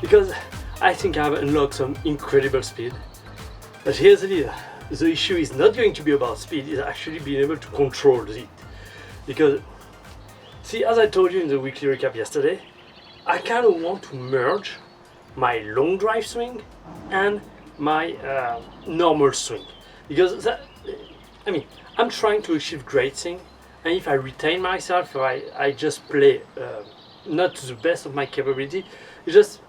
because I think I've unlocked some incredible speed. But here's the deal. The issue is not going to be about speed, it's actually being able to control it. Because, see, as I told you in the weekly recap yesterday, I kind of want to merge my long drive swing and my normal swing. Because, I'm trying to achieve great thing, and if I retain myself, or I just play not to the best of my capability, it's just,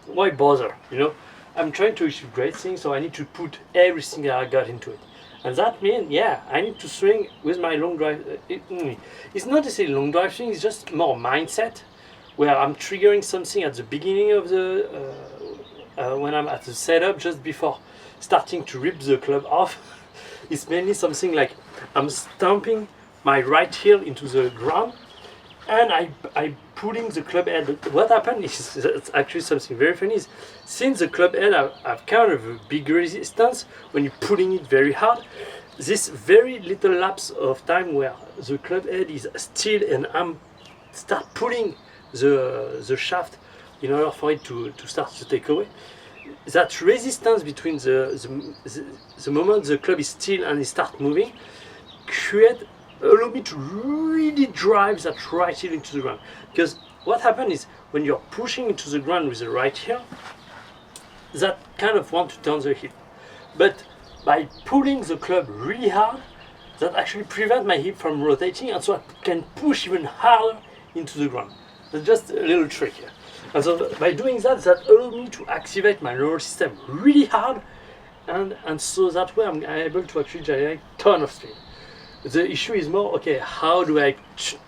why bother, you know? I'm trying to achieve great things, so I need to put everything that I got into it. And that means, yeah, I need to swing with my long drive. It's not necessarily long drive swing, it's just more mindset, where I'm triggering something at the beginning of the, when I'm at the setup, just before starting to rip the club off. It's mainly something like I'm stamping my right heel into the ground, and I pulling the club head. What happened is, it's actually something very funny, is since the club head have kind of a big resistance when you're pulling it very hard, this very little lapse of time where the club head is still and I'm start pulling the shaft in order for it to start to take away, that resistance between the moment the club is still and it starts moving allow me to really drive that right heel into the ground. Because what happens is, when you're pushing into the ground with the right heel, that kind of want to turn the hip. But by pulling the club really hard, that actually prevents my hip from rotating, and so I can push even harder into the ground. That's just a little trick here. And so by doing that, that allows me to activate my nervous system really hard, and so that way I'm able to actually generate a ton of speed. The issue is more, okay, how do I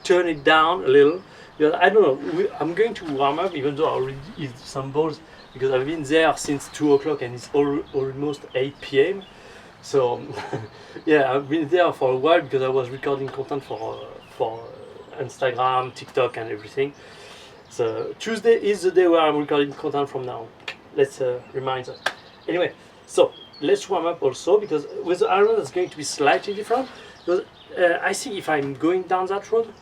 turn it down a little? Because I don't know, I'm going to warm up, even though I already eat some balls, because I've been there since 2 o'clock and it's almost 8 p.m. So, yeah, I've been there for a while because I was recording content for Instagram, TikTok and everything. So Tuesday is the day where I'm recording content from now. Let's remind that. Anyway, so let's warm up also, because with the iron that's going to be slightly different. Because I think if I'm going down that road,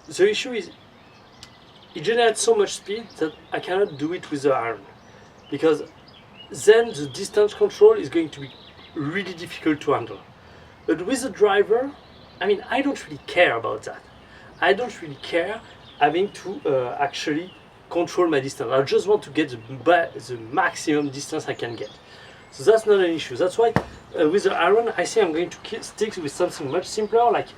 the issue is it generates so much speed that I cannot do it with the iron, because then the distance control is going to be really difficult to handle. But with the driver, I don't really care about that. I don't really care having to actually control my distance. I just want to get the maximum distance I can get. So that's not an issue. That's why with the iron, I think I'm going to stick with something much simpler, like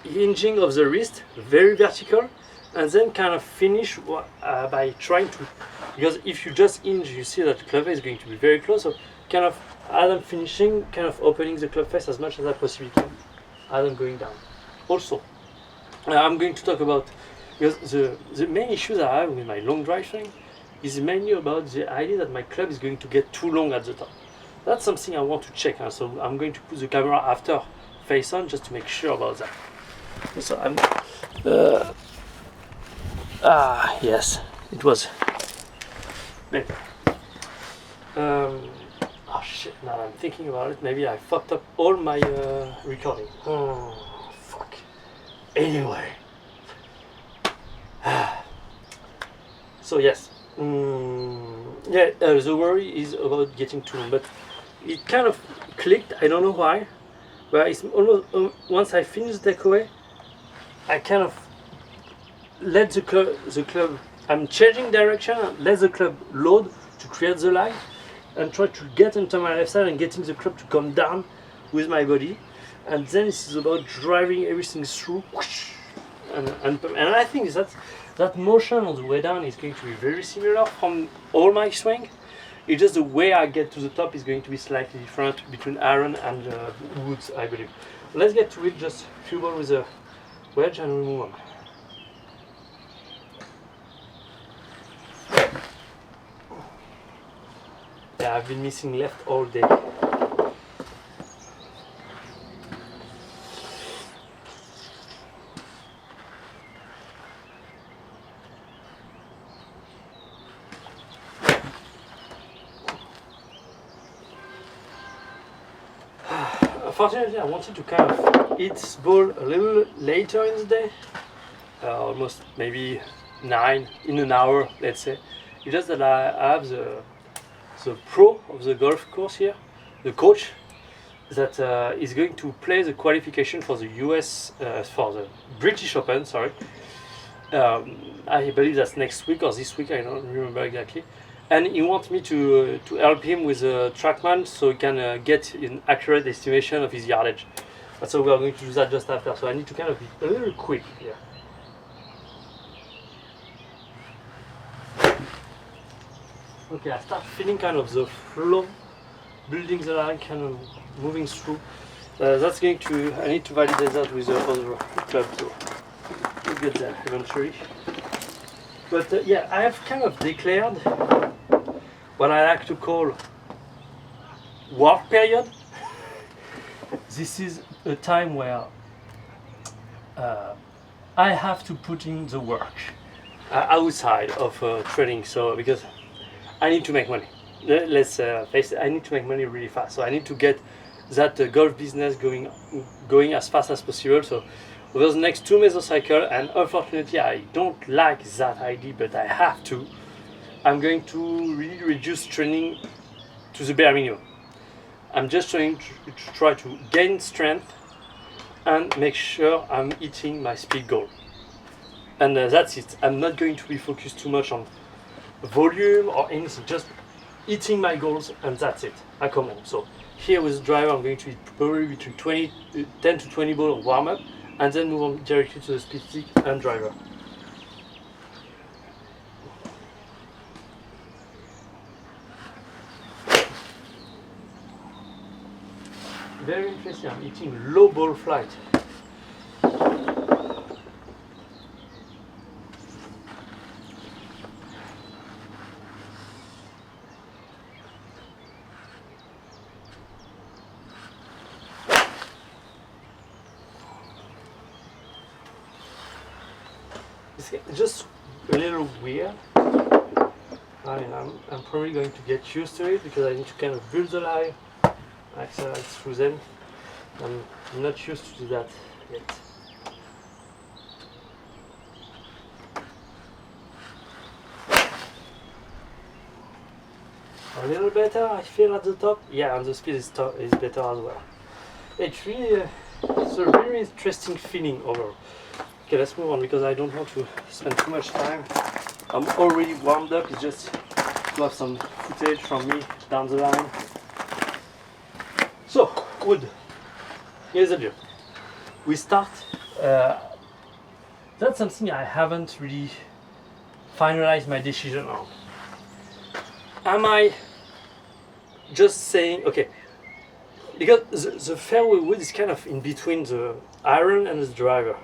hinging of the wrist, very vertical, and then kind of finish by trying to, because if you just hinge, you see that the club face is going to be very close, so kind of as I'm finishing, kind of opening the club face as much as I possibly can as I'm going down. Also, I'm going to talk about, because the main issue that I have with my long drive swing is mainly about the idea that my club is going to get too long at the top. That's something I want to check, so I'm going to put the camera after face on just to make sure about that. So I'm, yes, it was better. Oh shit, now I'm thinking about it, maybe I fucked up all my recording. Oh, fuck. Anyway. So yes, the worry is about getting too long, but it kind of clicked, I don't know why, but it's almost, once I finish the takeaway, I kind of let the club, I'm changing direction, let the club load to create the line, and try to get into my left side and getting the club to come down with my body, and then it's about driving everything through, and I think that motion on the way down is going to be very similar from all my swing. It's just the way I get to the top is going to be slightly different between iron and woods, I believe. Let's get to it, just a few balls with a wedge and we move on. Yeah, I've been missing left all day. Unfortunately, I wanted to kind of eat this ball a little later in the day, almost maybe 9 in an hour, let's say, It's just that I have the pro of the golf course here, the coach, that is going to play the qualification for the US, for the British Open, sorry. I believe that's next week or this week, I don't remember exactly. And he wants me to help him with a TrackMan so he can get an accurate estimation of his yardage. And so we are going to do that just after, so I need to kind of be a little quick here. Okay, I start feeling kind of the flow building the line, kind of moving through. That's going to, I need to validate that with the other club, so we'll get there eventually. But yeah, I have kind of declared what I like to call work period. This is a time where I have to put in the work outside of training, so because I need to make money. Let's face it, I need to make money really fast. So I need to get that golf business going as fast as possible. So over the next 2 mesocycles, and unfortunately I don't like that idea, but I have to, I'm going to really reduce training to the bare minimum. I'm just trying to try to gain strength and make sure I'm hitting my speed goal. And that's it. I'm not going to be focused too much on volume or anything, just hitting my goals, and that's it. I come home. So here with the driver, I'm going to hit probably between 10 to 20 balls of warm up, and then move on directly to the speed stick and driver. Very interesting, I'm hitting low ball flight. It's just a little weird. I mean, I'm probably going to get used to it because I need to kind of build the line, accelerate through them. I'm not used to that yet. A little better, I feel at the top. Yeah, and the speed is better as well. It's really it's a very interesting feeling overall. Okay, let's move on because I don't want to spend too much time. I'm already warmed up, it's just to have some footage from me down the line. So, wood. Here's the deal. We start, that's something I haven't really finalized my decision on. Am I just saying, okay, because the fairway wood is kind of in between the iron and the driver.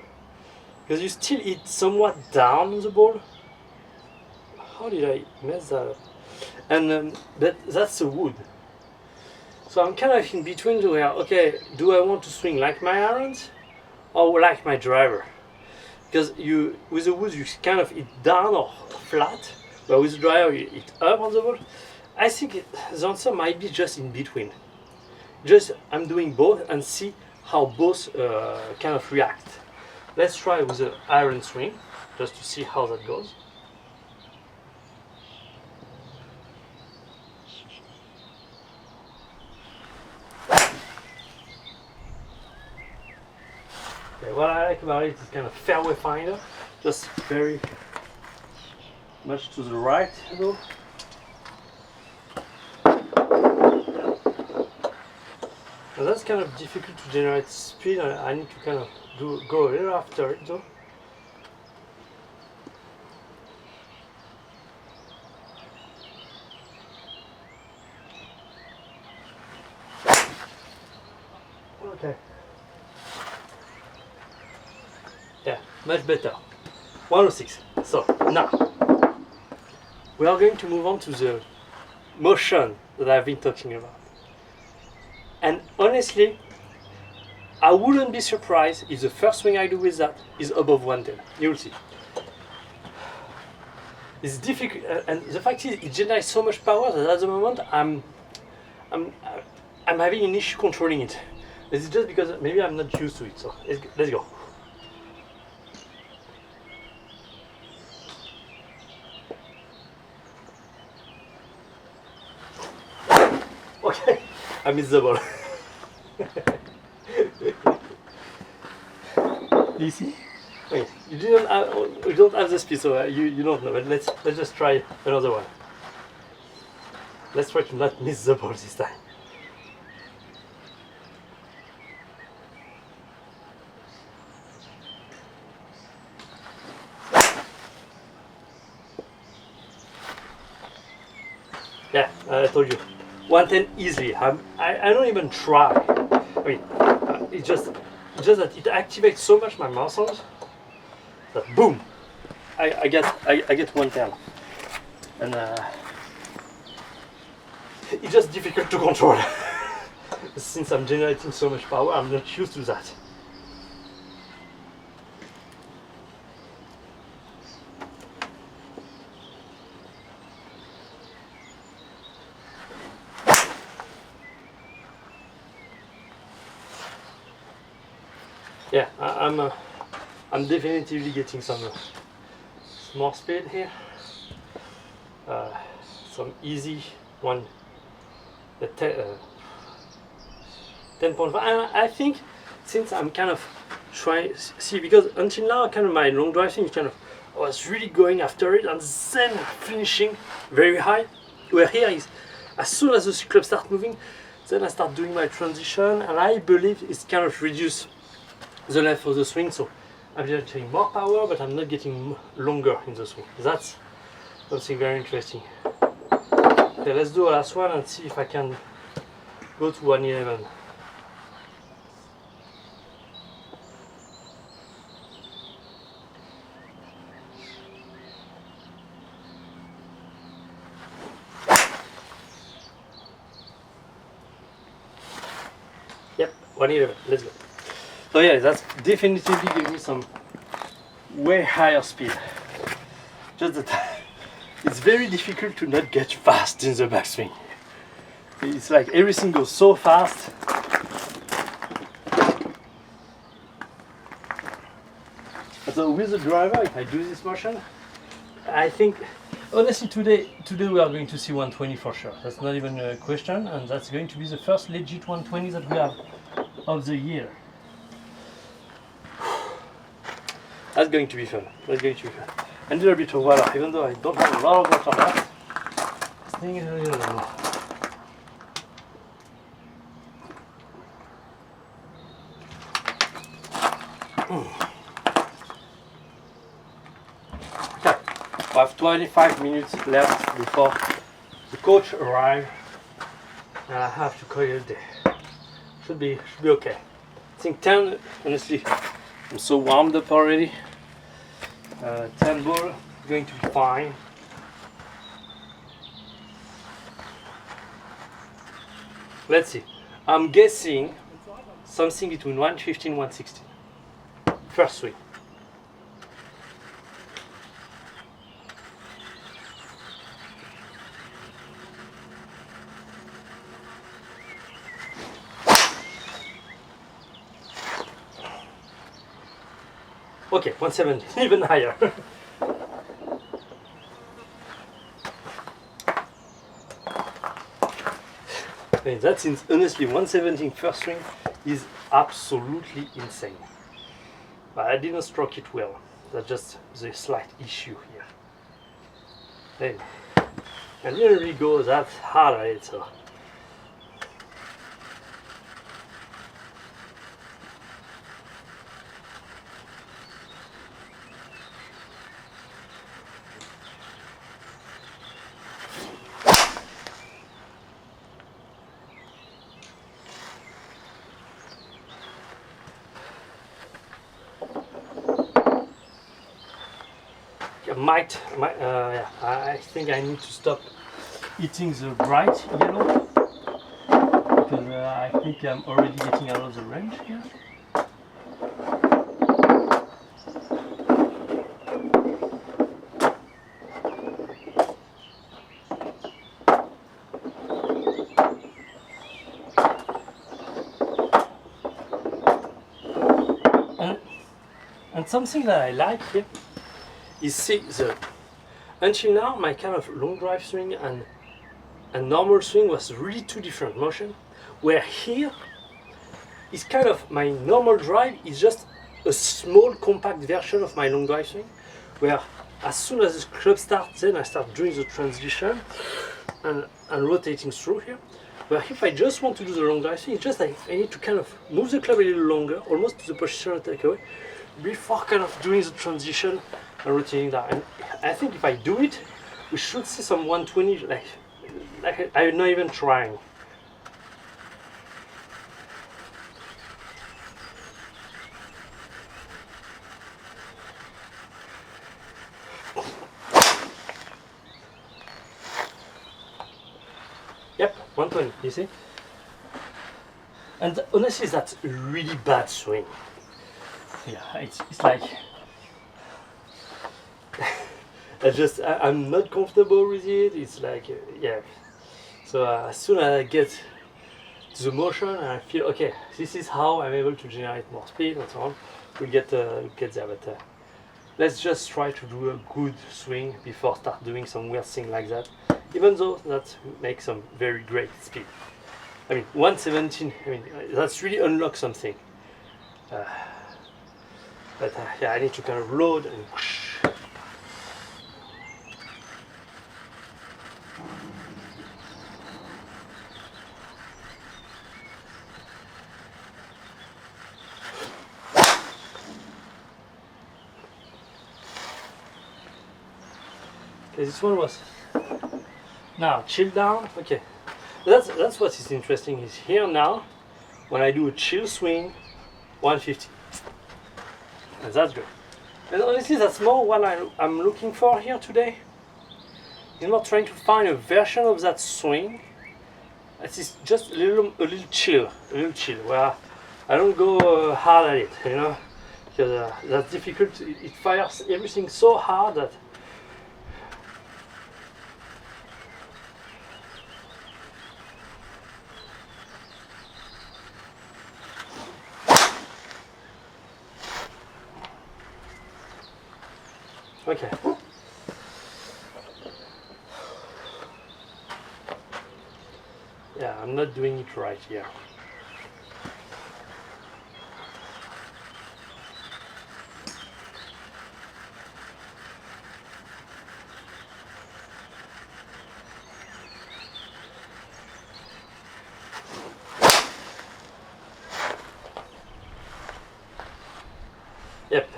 Because you still hit somewhat down the ball. How did I mess that up? And but that's the wood. So I'm kind of in between where, okay, do I want to swing like my irons or like my driver? Because with the wood you kind of hit down or flat, but with the driver you hit up on the ball. I think the answer might be just in between. Just I'm doing both and see how both kind of react. Let's try with the iron swing, just to see how that goes. Okay, what I like about it is kind of fairway finder, just very much to the right though. And that's kind of difficult to generate speed. I need to kind of go a little after it though. Okay. Yeah, much better. 106. So now we are going to move on to the motion that I've been talking about. And honestly, I wouldn't be surprised if the first swing I do with that is above 110. You'll see. It's difficult, and the fact is, it generates so much power that at the moment I'm having an issue controlling it. This is just because maybe I'm not used to it. So let's go. I missed the ball. Do you see? Okay, you don't have the speed, so you don't know. But let's just try another one. Let's try to not miss the ball this time. Yeah, I told you. 110 easily. I don't even try. I mean, it's just that it activates so much my muscles that boom, I get 110, and it's just difficult to control. Since I'm generating so much power, I'm not used to that. Yeah, I'm definitely getting some more speed here. Some easy one. 10.5. I think since I'm kind of trying, see, because until now, kind of my long drive thing, kind of, I was really going after it and then finishing very high. Where here is, as soon as the club starts moving, then I start doing my transition, and I believe it's kind of reduced the length of the swing, so I'm generating more power, but I'm not getting longer in the swing. That's something very interesting. Okay, let's do a last one and see if I can go to 111. Yep, 111, let's go. So yeah, that's definitely giving me some way higher speed. Just that it's very difficult to not get fast in the backswing. It's like everything goes so fast. So with the driver, if I do this motion, I think honestly today we are going to see 120 for sure. That's not even a question, and that's going to be the first legit 120 that we have of the year. That's going to be fun. That's going to be fun. And a little bit of water, even though I don't have a lot of water left. This thing is a little low. Okay, I have 25 minutes left before the coach arrives, and I have to call it a day. Should be okay. I think 10, honestly, I'm so warmed up already. 10 ball, going to be fine. Let's see. I'm guessing something between 115 and 116. First swing. Okay, 170, even higher. And that's honestly 117 first swing is absolutely insane. But I didn't stroke it well. That's just the slight issue here. And I didn't really go that hard at it, so. Yeah, I think I need to stop eating the bright yellow because I think I'm already getting out of the range here. And something that I like here is see until now my kind of long drive swing and and normal swing was really two different motion. Where here, it's kind of my normal drive is just a small compact version of my long drive swing, where as soon as the club starts, then I start doing the transition and rotating through here. But if I just want to do the long drive swing, it's just like I need to kind of move the club a little longer, almost to the position of takeaway, before kind of doing the transition and rotating that. And I think if I do it, we should see some 120, like I'm not even trying. Yep, 120, you see? And honestly, that's a really bad swing. Yeah, it's like I'm not comfortable with it. It's like yeah. So as soon as I get to the motion and I feel okay, this is how I'm able to generate more speed and so on, we'll get there. But let's just try to do a good swing before start doing some weird thing like that. Even though that makes some very great speed. I mean, 117. I mean, that's really unlock something. But yeah, I need to kind of load and whoosh. Okay, this one was now chill down. Okay, that's what is interesting is here now. When I do a chill swing, 150. And that's good. And honestly, that's more what I'm looking for here today. It's more trying to find a version of that swing that is just a little chill, where I don't go hard at it, you know, because that's difficult. It fires everything so hard that. Okay. Yeah, I'm not doing it right here. Yep.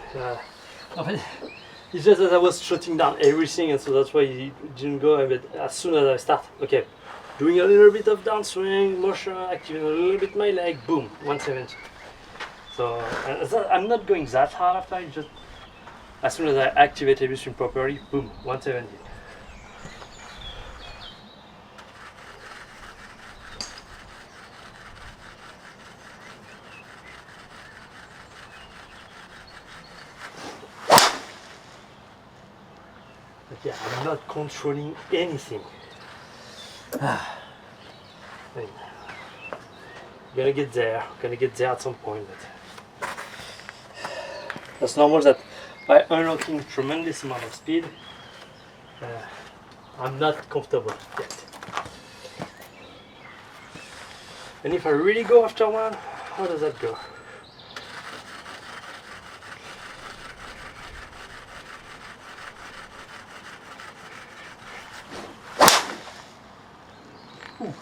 It's just that I was shutting down everything, and so that's why it didn't go. But as soon as I start, okay, doing a little bit of downswing motion, activating a little bit my leg, boom, 170. So I'm not going that hard after. It just as soon as I activate everything properly, boom, 170. Yeah, I'm not controlling anything. Gonna get there at some point. But that's normal that by unlocking tremendous amount of speed, I'm not comfortable yet. And if I really go after one, how does that go?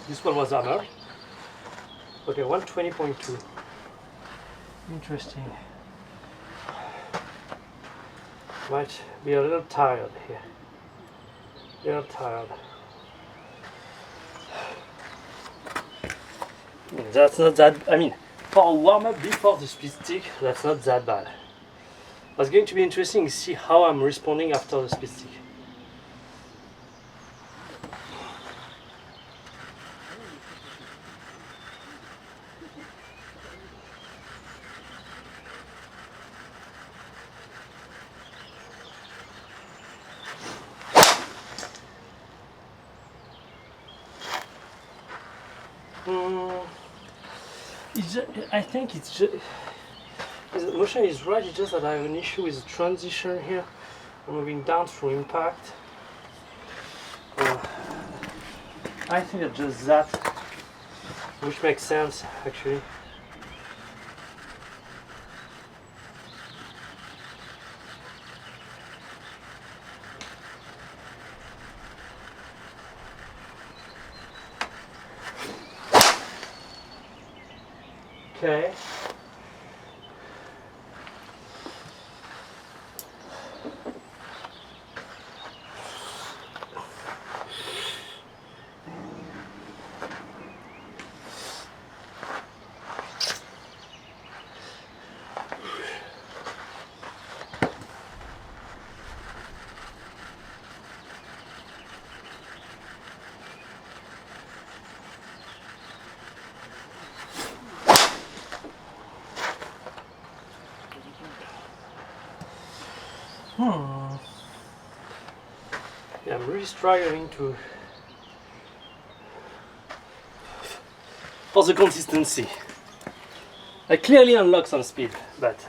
This one was hammered. Okay, 120.2. Interesting. Might be a little tired here. A little tired. That's not that. I mean, for a warm up before the speed stick, that's not that bad. It's going to be interesting to see how I'm responding after the speed stick. I think it's just the motion is right. It's just that I have an issue with the transition here. I'm moving down through impact. I think it's just that, which makes sense actually. Okay. Yeah, I'm really struggling to for the consistency. I clearly unlock some speed, but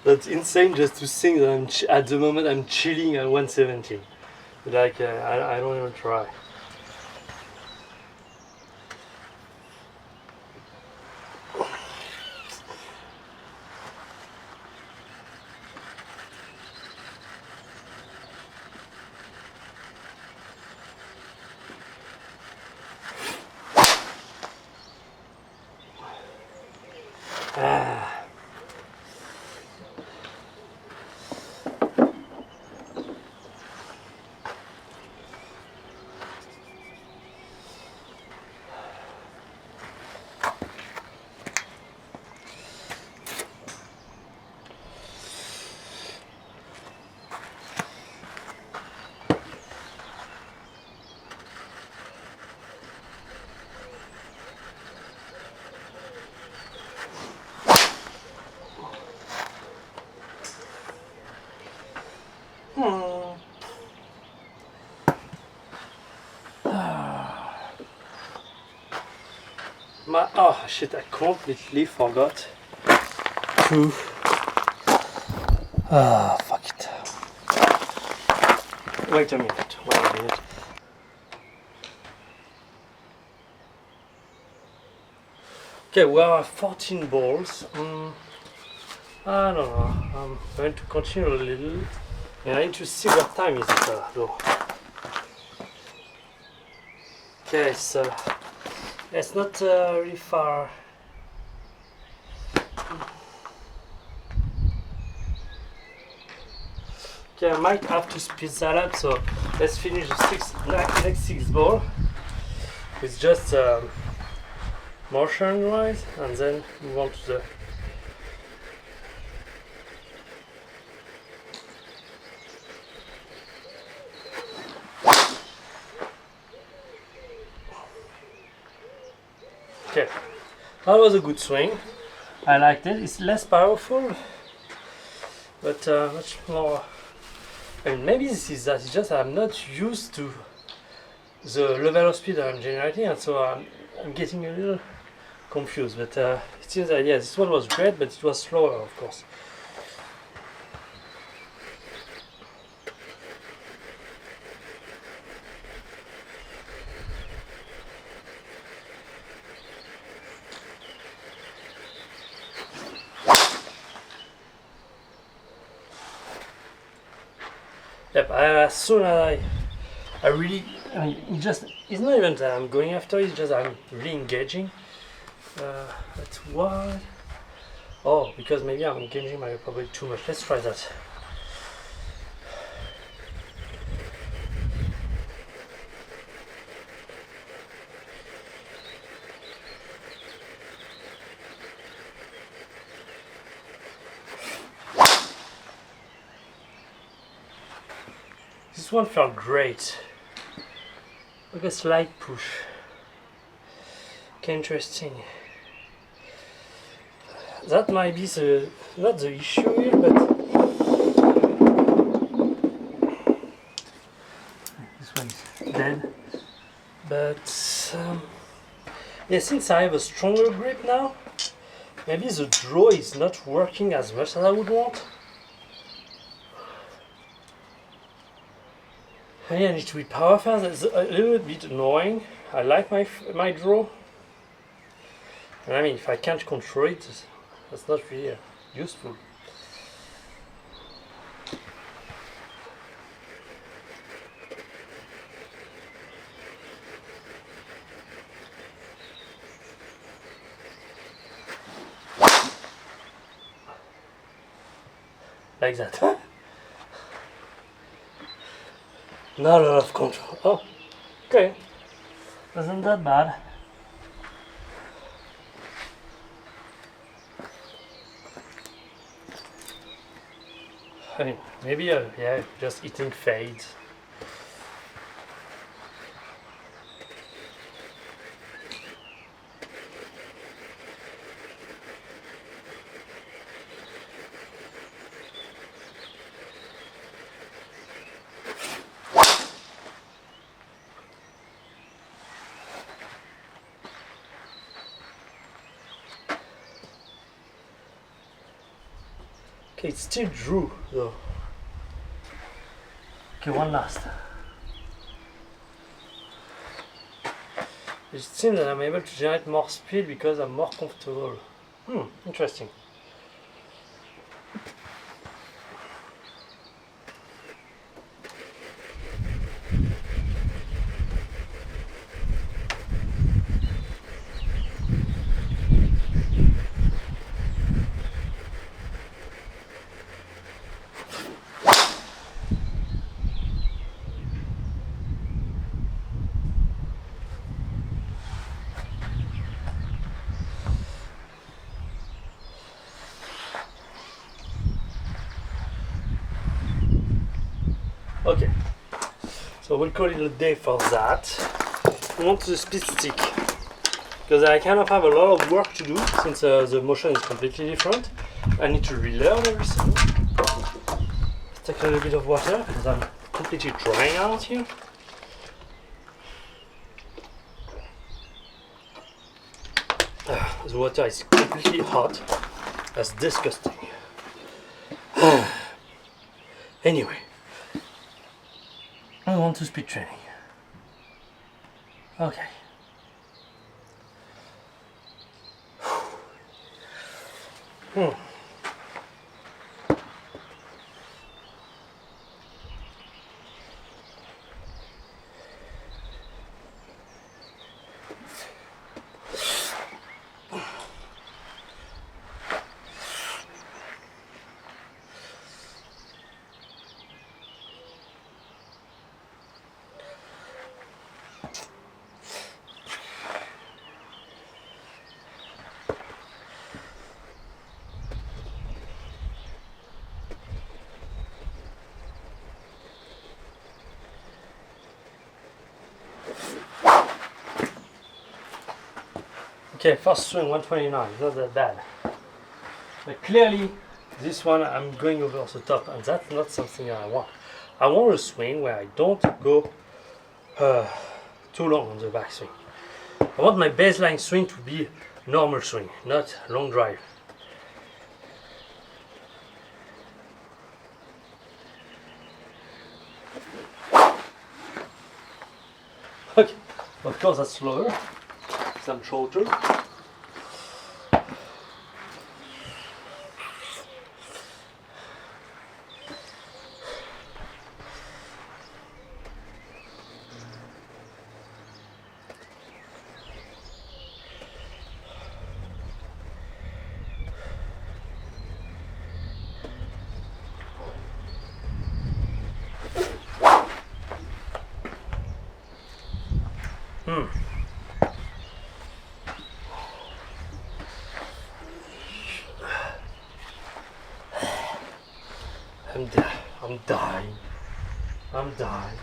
that's insane just to think that at the moment I'm chilling at 117. Like I don't even try. Ah. Oh shit, I completely forgot to fuck it. Wait a minute. Okay, we are 14 balls. I don't know. I'm going to continue a little. And I need to see what time is it though. Okay, so it's not really far. Okay, I might have to speed that up, so let's finish the next six ball with just motion wise, and then move on to the okay. That was a good swing. I liked it. It's less powerful, but much more. I mean, maybe this is that. It's just I'm not used to the level of speed I'm generating, and so I'm getting a little confused. But it seems that yeah, this one was great, but it was slower, of course. Yep, as soon as I really, I mean, it's not even that I'm going after it, it's just I'm really engaging. That's why. Oh, because maybe I'm engaging my probably too much. Let's try that. This one felt great. Like a slight push. Okay, interesting. That might be not the issue here, but this one is dead. But yeah, since I have a stronger grip now, maybe the draw is not working as much as I would want. And yeah, I need to be power fast. That's a little bit annoying. I like my draw. And I mean, if I can't control it, that's not really useful. Like that. Not a lot of control. Oh, okay. Wasn't that bad. I mean, maybe yeah, just eating fades. Okay, it still drew though. Okay, one last. It seems that I'm able to generate more speed because I'm more comfortable. Interesting. Okay, so we'll call it a day for that. On to the speed stick, because I kind of have a lot of work to do since the motion is completely different. I need to relearn everything. Let's take a little bit of water because I'm completely drying out here. The water is completely hot. That's disgusting. Anyway. I want to speed training. Okay. Okay, first swing 129, not that bad. But clearly, this one I'm going over the top, and that's not something I want. I want a swing where I don't go too long on the backswing. I want my baseline swing to be normal swing, not long drive. Okay, of course that's slower. Some shorter. I'm dying. I'm dying.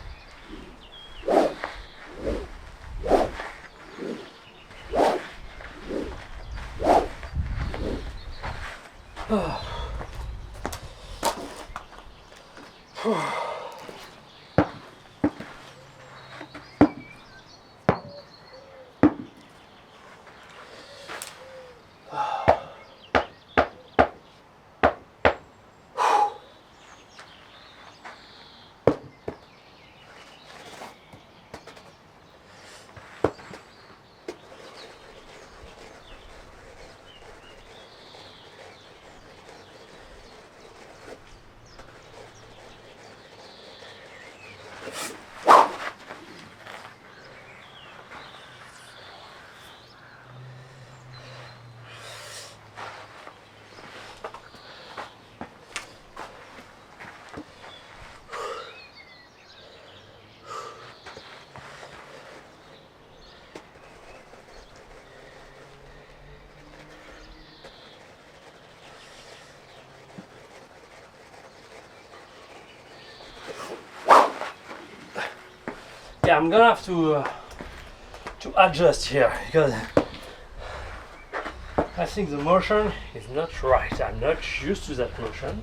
Yeah, I'm gonna have to adjust here because I think the motion is not right. I'm not used to that motion.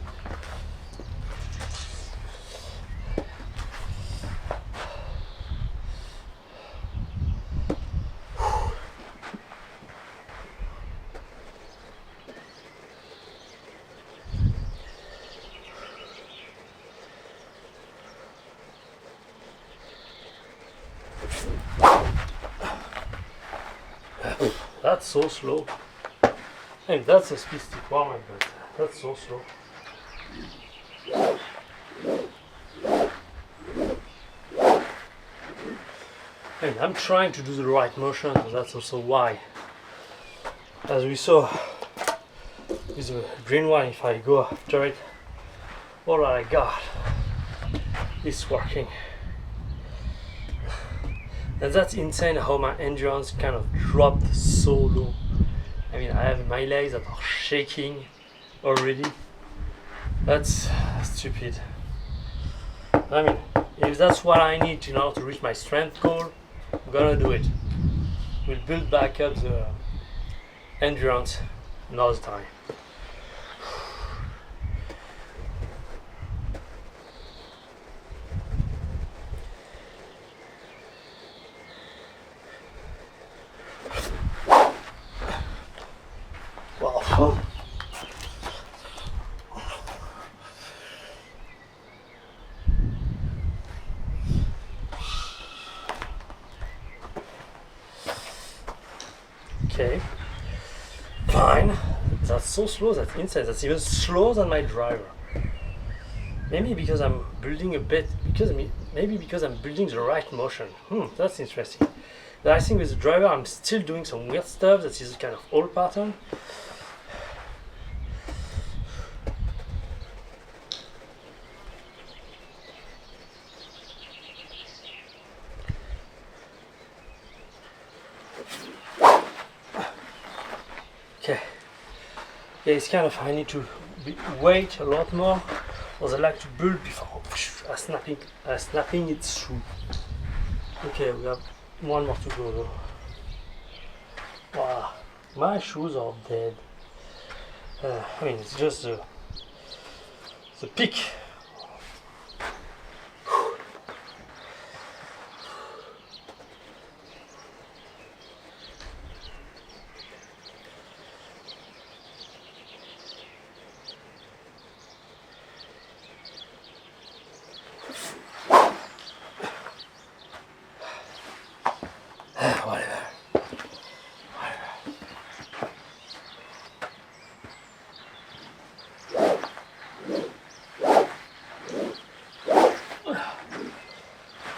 That's so slow. Hey, that's a speed stick warmer, but that's so slow. And I'm trying to do the right motion, so that's also why. As we saw with the green one, if I go after it, all I got is working. And that's insane how my endurance kind of dropped so low. I mean, I have my legs that are shaking already. That's stupid. I mean, if that's what I need to know to reach my strength goal, I'm gonna do it. We'll build back up the endurance another time. Wow. Okay, fine. That's so slow, that's insane. That's even slower than my driver. Maybe because I'm building maybe because I'm building the right motion. That's interesting. But I think with the driver I'm still doing some weird stuff that is kind of old pattern. Okay. Yeah, it's kind of, I need to wait a lot more, because I like to build before snapping it through. Okay, we have one more to go though. Wow, my shoes are dead. I mean, it's just the peak. Whatever.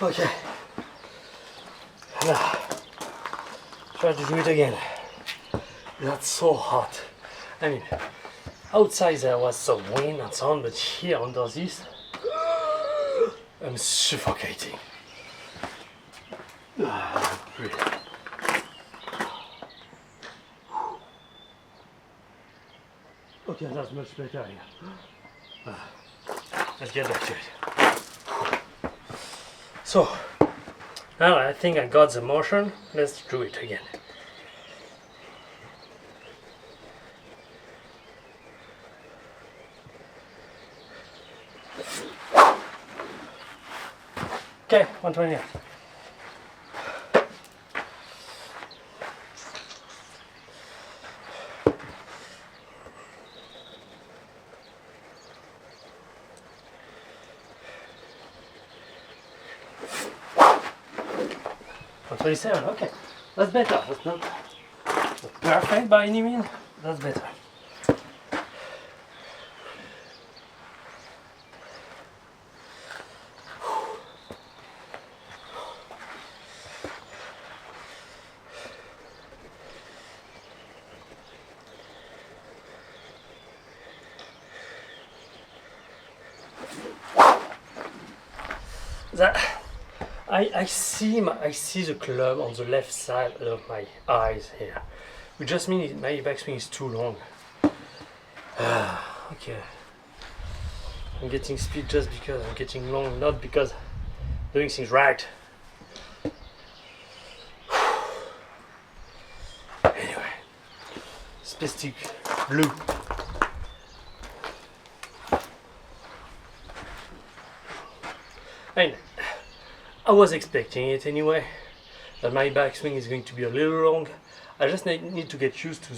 Okay. Now, try to do it again. That's so hot. I mean, outside there was some wind and so on, but here under this, I'm suffocating. Really. Okay, that's much better here. Let's get back to it. So now I think I got the motion. Let's do it again. Okay, 120. Or 27, okay. That's better. That's not perfect by any means. That's better. That I see the club on the left side of my eyes here, which just means my backswing is too long. Okay, I'm getting speed just because I'm getting long, not because I'm doing things right. Anyway, specific blue. I was expecting it anyway, that my backswing is going to be a little long. I just need to get used to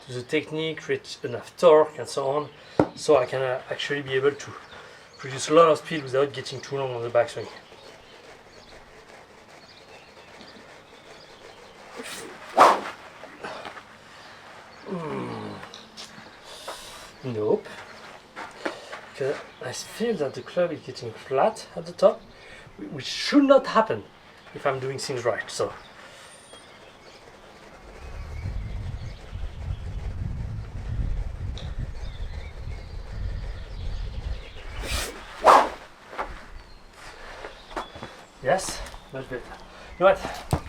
the technique, create enough torque and so on, so I can actually be able to produce a lot of speed without getting too long on the backswing. Nope. Because I feel that the club is getting flat at the top, which should not happen if I'm doing things right. So yes, much better. You know what?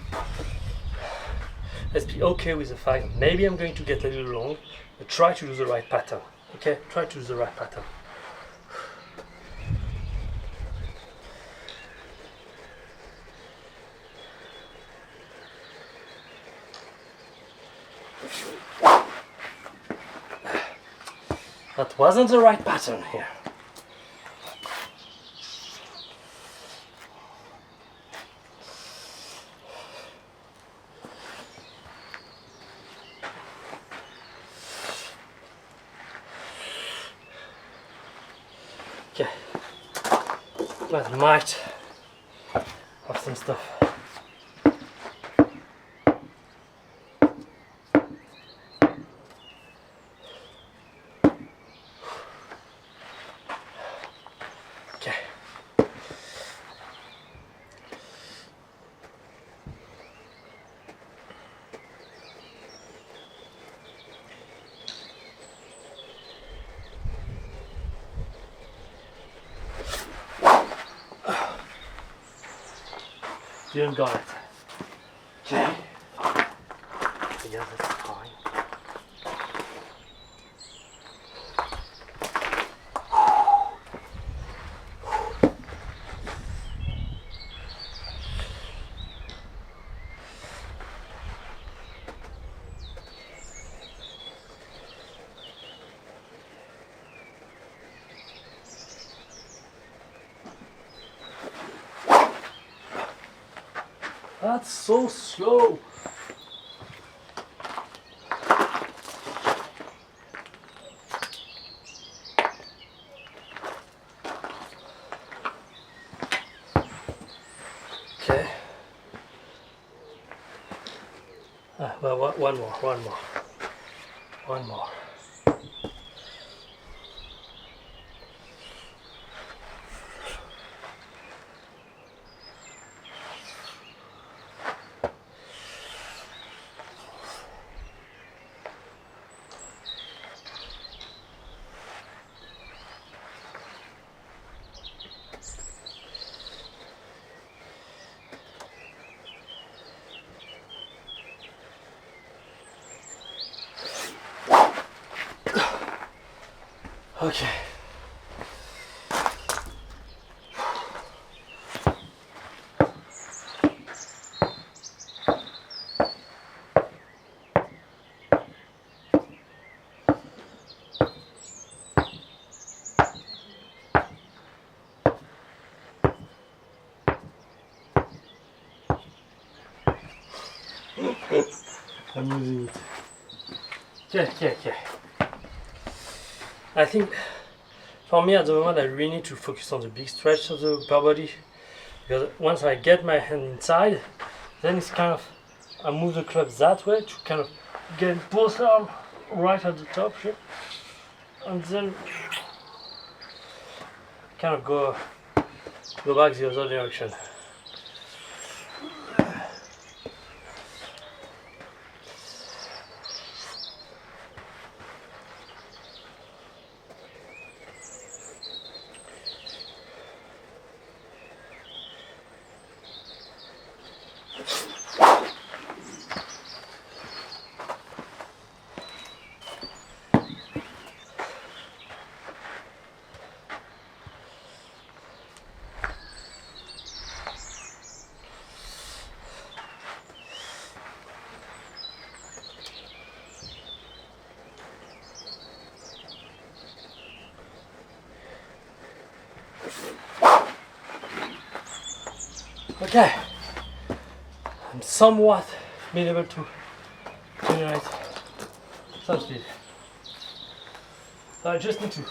Let's be okay with the fact that maybe I'm going to get a little long, but try to do the right pattern. Okay? Try to do the right pattern. That wasn't the right pattern here. Okay, that might have some stuff. Okay. Didn't got it. Okay. Yeah, that's fine. That's so slow. Okay. Well, one more. Okay. I'm using it. Okay. I think for me at the moment I really need to focus on the big stretch of the upper body, because once I get my hand inside, then it's kind of, I move the club that way to kind of get both arms right at the top here, and then kind of go back the other direction. Okay, I'm somewhat been able to generate some speed. So I just need to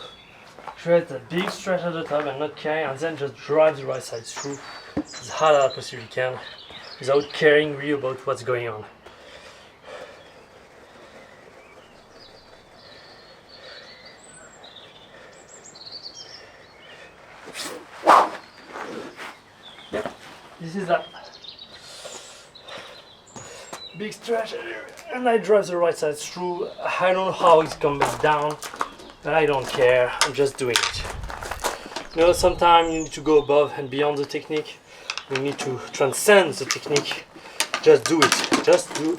create a big stretch at the top and not carry, and then just drive the right side through as hard as I possibly can without caring really about what's going on. Yep, this is that big stretch, and I drive the right side through. I don't know how it's coming down, but I don't care. I'm just doing it. You know, sometimes you need to go above and beyond the technique. You need to transcend the technique. Just do it.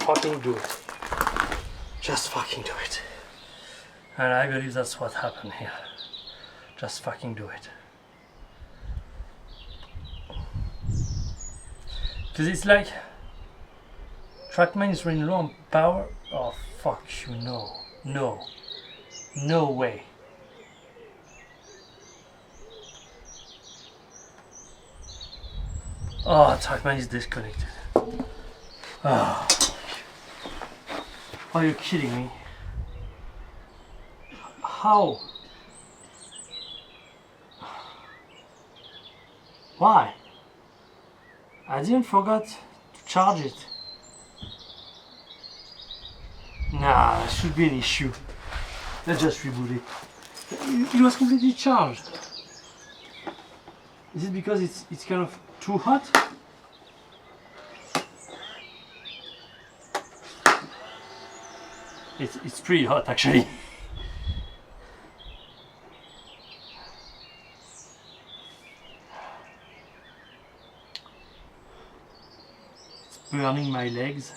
Fucking do it. Just fucking do it. And I believe that's what happened here. Just fucking do it. Because it's like TrackMan is running low on power. Oh fuck you, no way. Oh, TrackMan is disconnected. Oh. Are you kidding me? How? Why? I didn't forget to charge it. Nah, it should be an issue. Let's just reboot it. It was completely charged. Is it because it's kind of too hot? It's pretty hot actually. It's burning my legs.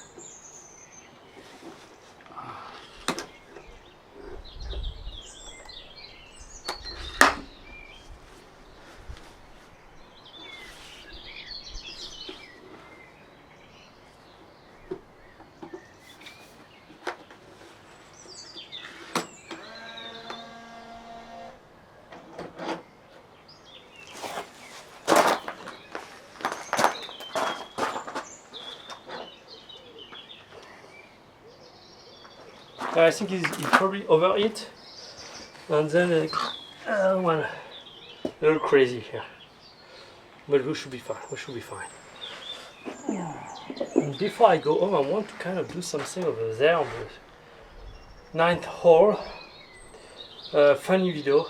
I think he probably overheat, and then one a little crazy here, but we should be fine. And before I go home, I want to kind of do something over there on the 9th hole. Funny video.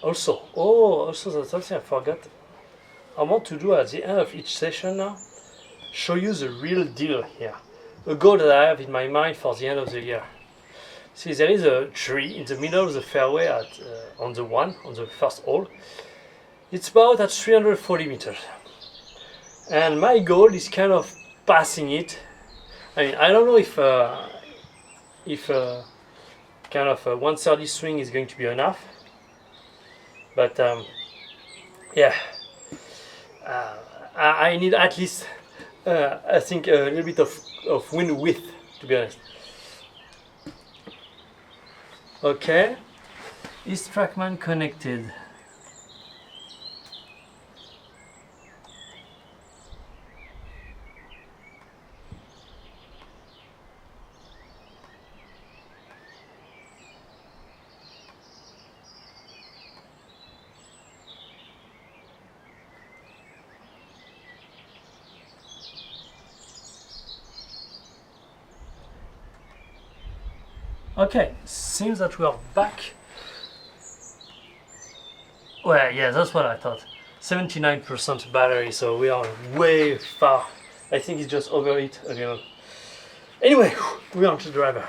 Also that's something I forgot. I want to do at the end of each session now, show you the real deal here. A goal that I have in my mind for the end of the year. See, there is a tree in the middle of the fairway on the first hole. It's about at 340 meters. And my goal is kind of passing it. I mean, I don't know if kind of a 130 swing is going to be enough. But yeah, I need at least, I think, a little bit of wind width, to be honest. Okay, is TrackMan connected? Okay, seems that we are back. Well, yeah, that's what I thought. 79% battery, so we are way far. I think it's just overheat again. Anyway, we're on to the driver.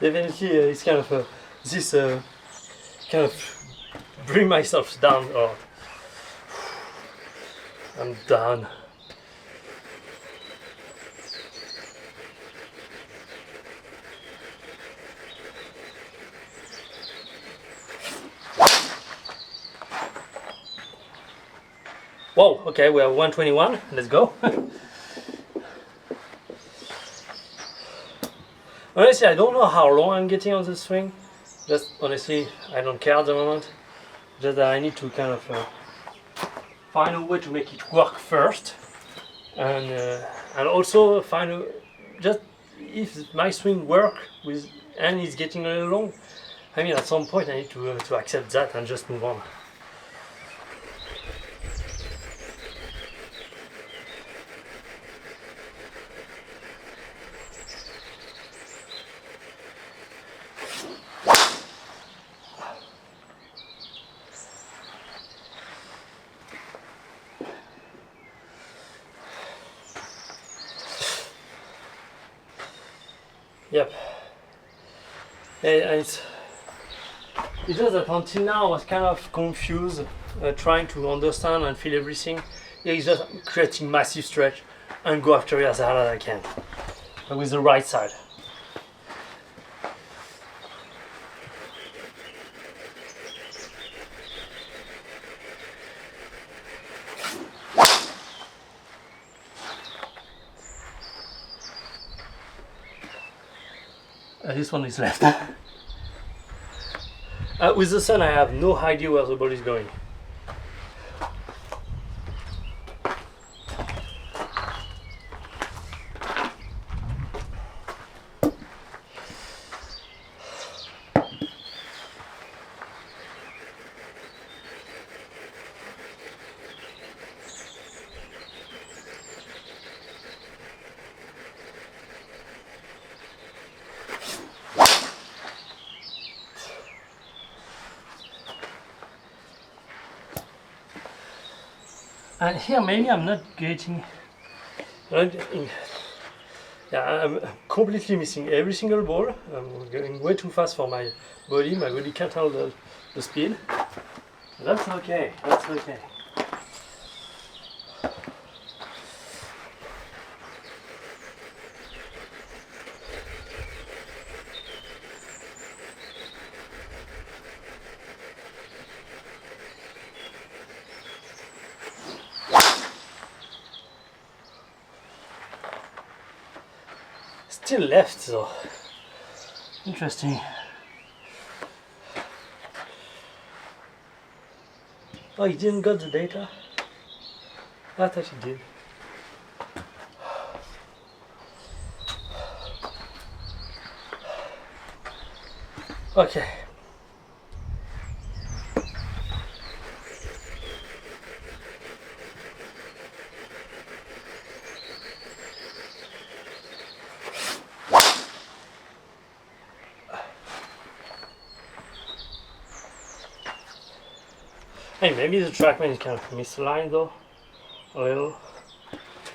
Definitely, it's kind of this kind of bring myself down. Or I'm done. Whoa, okay, we are 121. Let's go. Honestly, I don't know how long I'm getting on the swing. Just honestly, I don't care at the moment. Just that I need to kind of find a way to make it work first, and also find a, just if my swing work with and it's getting a little long. I mean, at some point I need to accept that and just move on. Yep. And it's just that until now I was kind of confused, trying to understand and feel everything. It's just creating massive stretch and go after it as hard as I can, but with the right side. This one is left. With the sun, I have no idea where the ball is going. And here maybe I'm not getting. Yeah, I'm completely missing every single ball. I'm going way too fast for my body. My body can't handle the speed. That's okay. That's okay. Still left though. Interesting. Oh, he didn't got the data? I thought he did. Okay. Hey, maybe the TrackMan is kind of misaligned though, a little,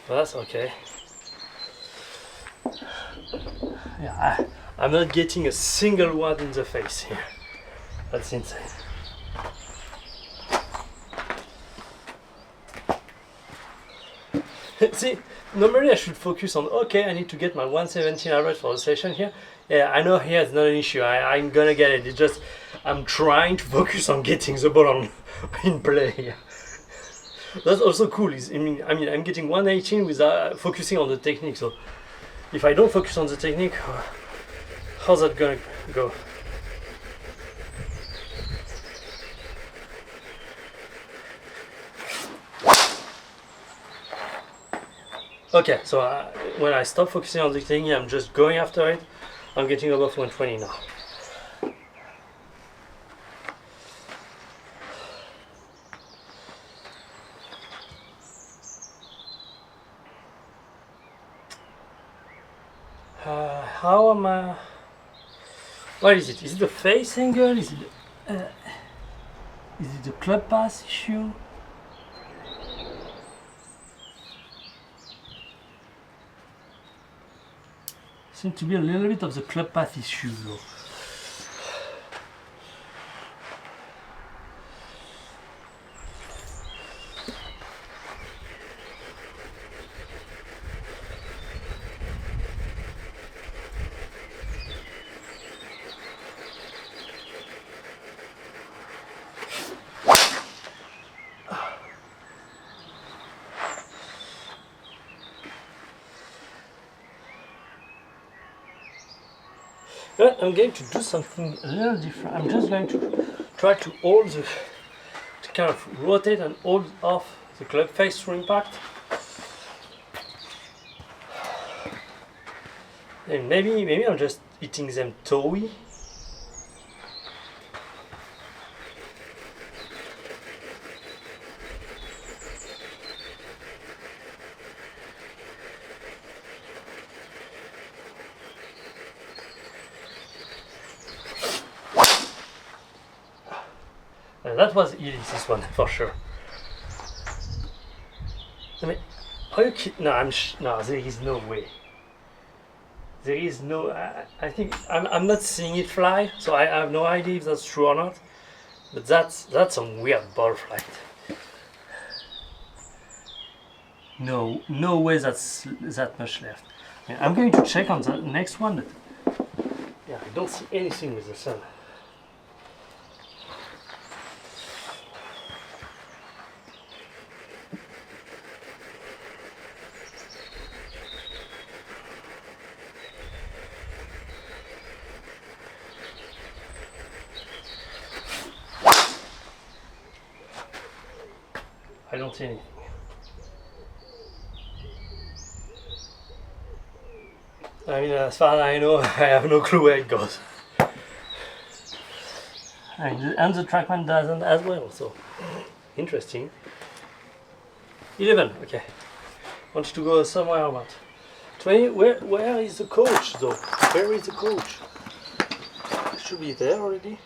but that's okay. Yeah, I'm not getting a single word in the face here. That's insane. See, normally I should focus on, okay, I need to get my 117 average for the session here. Yeah, I know here it's not an issue, I'm gonna get it. It's just, I'm trying to focus on getting the ball on, in play here. That's also cool. I mean, I'm getting 118 without focusing on the technique. So if I don't focus on the technique, how's that gonna go? Okay, so when I stop focusing on the thing, I'm just going after it. I'm getting above 120 now. How am I? What is it? Is it the face angle? Is it the club pass issue? Seems to be a little bit of the club path issue though. But I'm going to do something a little different. I'm just going to try to hold to kind of rotate and hold off the club face through impact. And maybe I'm just hitting them toey. And that was easy, this one for sure. I mean, are you kidding? No, no, there is no way. There is no. I think I'm not seeing it fly, so I have no idea if that's true or not. But that's some weird ball flight. No way that's that much left. I mean, I'm going to check on the next one. But yeah, I don't see anything with the sun. I don't see anything. I mean, as far as I know, I have no clue where it goes. And the TrackMan doesn't as well, so interesting. 11, okay. Wants to go somewhere about 20. Where is the coach though? Where is the coach? Should be there already.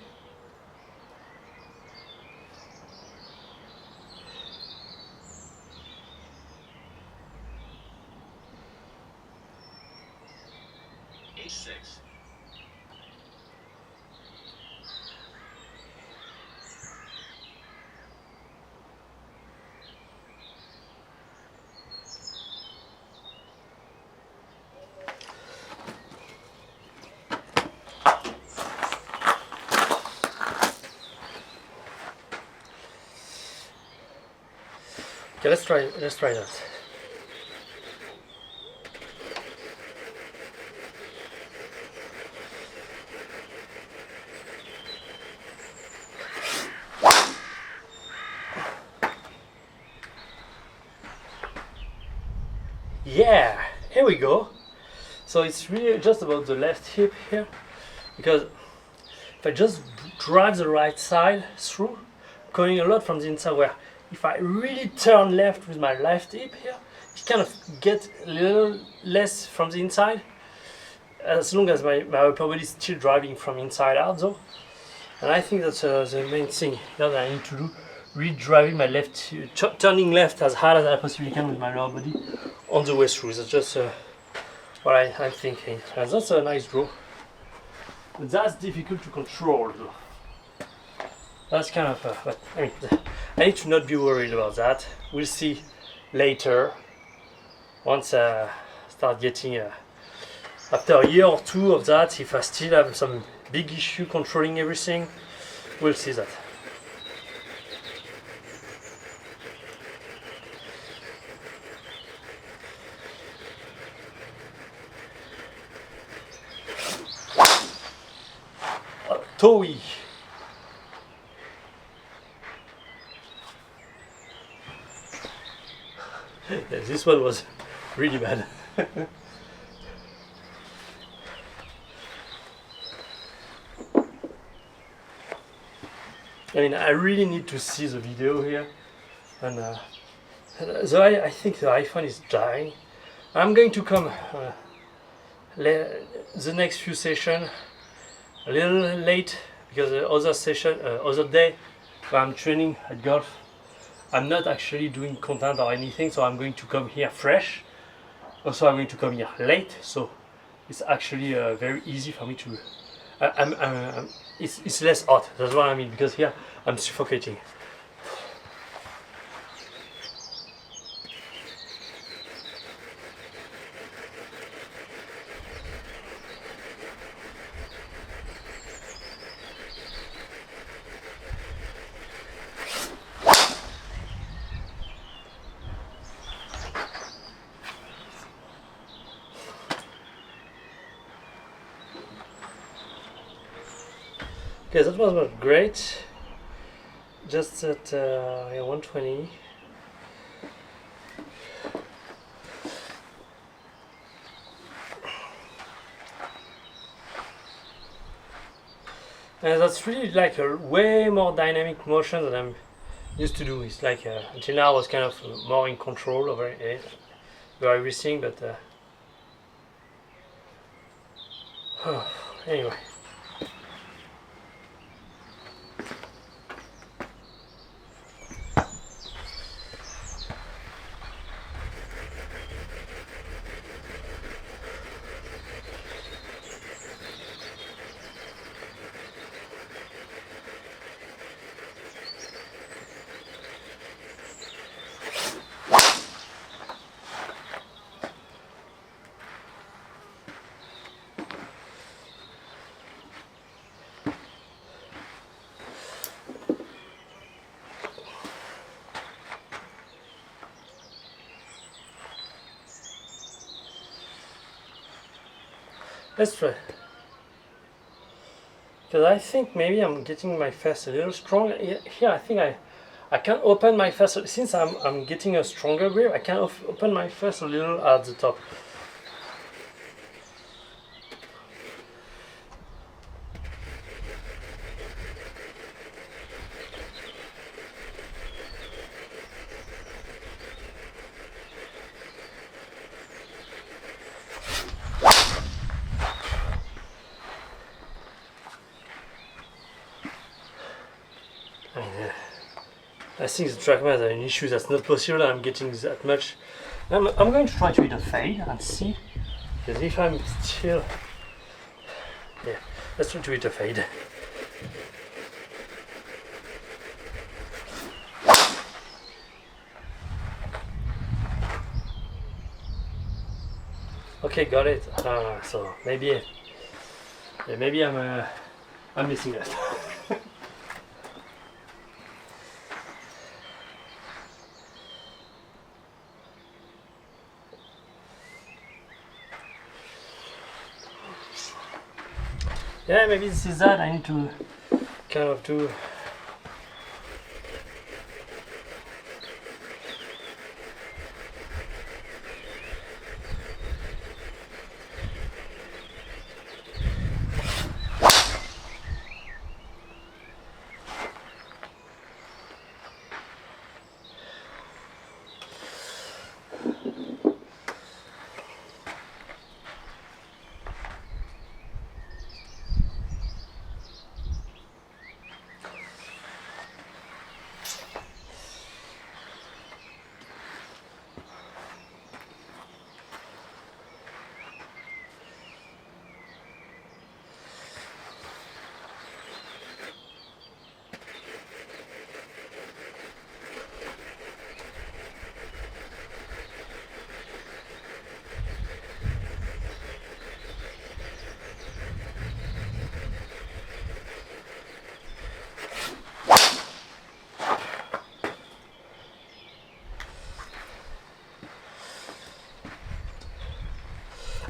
H6. Okay, let's try that. Yeah, here we go. So it's really just about the left hip here, because if I just drive the right side through, coming a lot from the inside, where if I really turn left with my left hip here, it kind of get a little less from the inside, as long as my upper body is still driving from inside out though. And I think that's the main thing that I need to do, really driving my left, turning left as hard as I possibly can with my lower body on the way through. That's just what I'm thinking. And that's a nice draw. But that's difficult to control though. That's kind of, but I mean, I need to not be worried about that. We'll see later, once I start getting, after a year or two of that, if I still have some big issue controlling everything, we'll see that. Toei. Yeah, this one was really bad. I mean, I really need to see the video here, and I think the iPhone is dying. I'm going to come the next few sessions a little late because the other session, other day, where I'm training at golf, I'm not actually doing content or anything, so I'm going to come here fresh. Also, I'm going to come here late, so it's actually very easy for me to. It's less hot. That's what I mean, because here I'm suffocating. Okay, that was not great. Just at 120. And that's really like a way more dynamic motion than I'm used to do. It's like until now I was kind of more in control over everything, but anyway. Let's try. Because I think maybe I'm getting my fist a little strong. Here I think I can open my fist. Since I'm getting a stronger grip, I can open my fist a little at the top. I think the TrackMan has an issue. That's not possible. I'm getting that much. I'm going to try to hit a fade and see. Because if I'm still, yeah, let's try to hit a fade. Okay, got it. So maybe I'm missing that. Yeah, maybe this is that. I need to kind of do.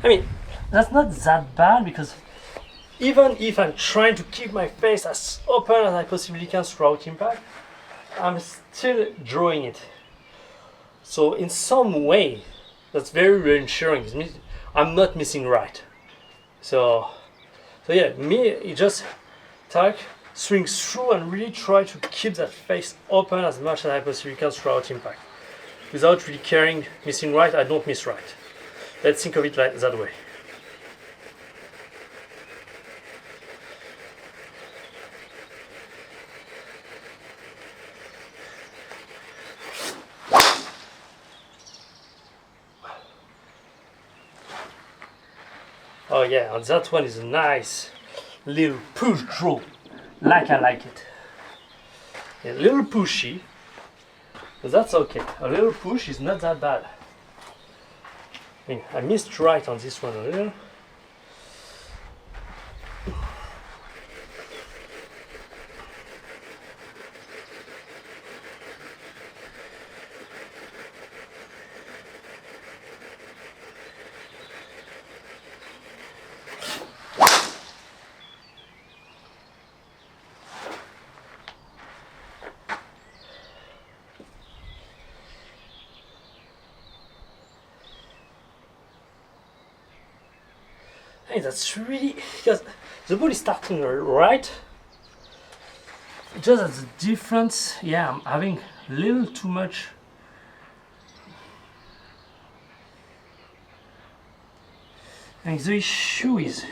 I mean, that's not that bad because even if I'm trying to keep my face as open as I possibly can throughout impact, I'm still drawing it. So in some way, That's very reassuring. It means I'm not missing right. So yeah, me, it just tack, swing through and really try to keep that face open as much as I possibly can throughout impact. Without really caring, missing right, I don't miss right. Let's think of it like that way. Oh yeah, and that one is a nice little push draw, like I like it. A little pushy, but that's okay. A little push is not that bad. I mean, I missed right on this one a little. Hey, that's really because the ball is starting right. Just as a difference, yeah, I'm having a little too much. And the issue is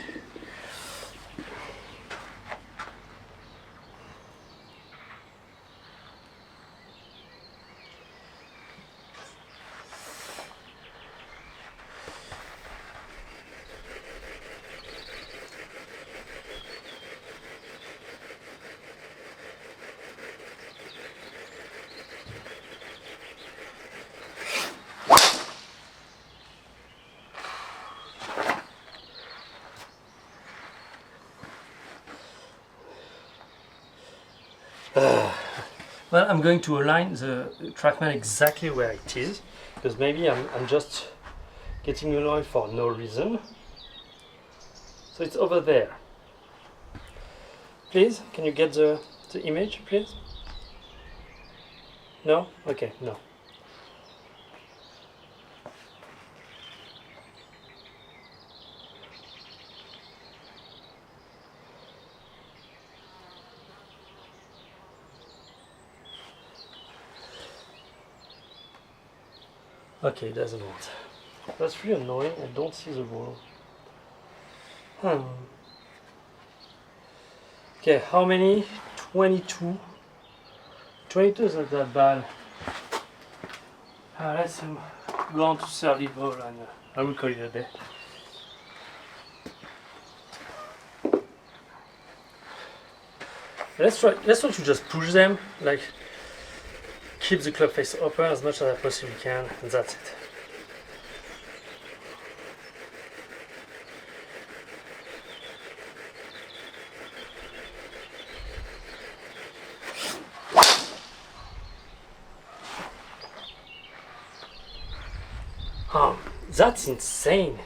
well, I'm going to align the TrackMan exactly where it is, because maybe I'm just getting annoyed for no reason. So it's over there. Please, can you get the image, please? No? Okay, no. Okay, it doesn't want. That's really annoying. I don't see the ball. Okay, how many? 22. 22 is not that bad. Let's go on to serve ball and I will call it a day. Let's try to just push them, like keep the club face open as much as I possibly can, and that's it. That's insane.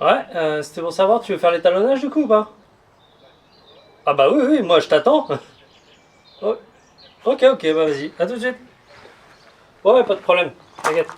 Ouais, c'était pour savoir, tu veux faire l'étalonnage du coup ou pas? Ah bah oui, oui, moi je t'attends. Oh, ok, ok, bah vas-y, à tout de suite. Bon, Ouais, pas de problème, t'inquiète.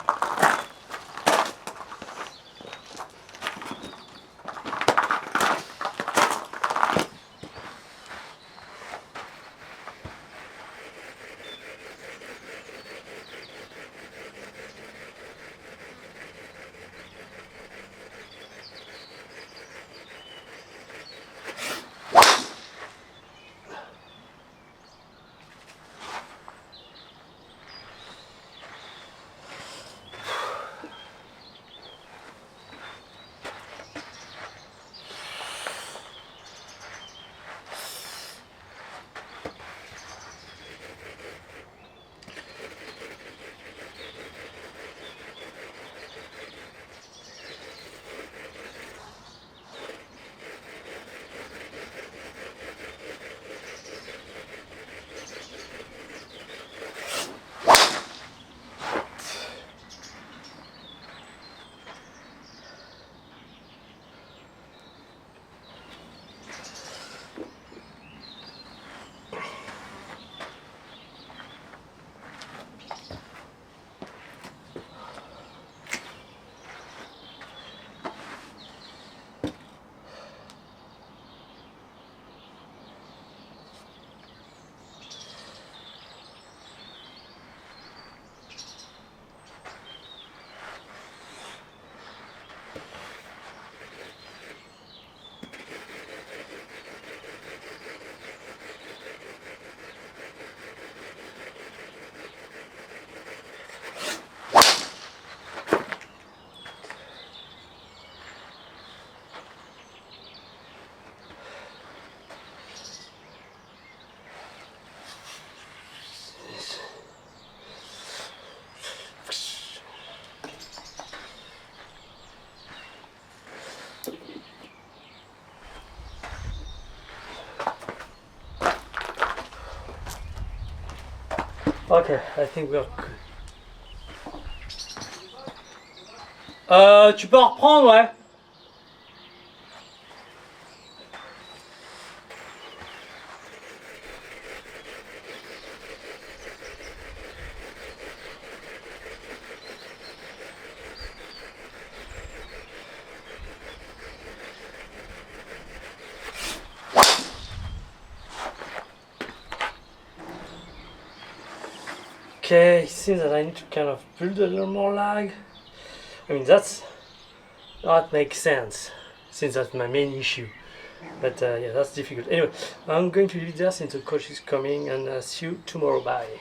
Ok, I think we're good. Tu peux en reprendre, ouais. Okay, it seems that I need to kind of build a little more lag. I mean, that makes sense, since that's my main issue. But yeah, that's difficult. Anyway, I'm going to leave it there since the coach is coming, and see you tomorrow. Bye.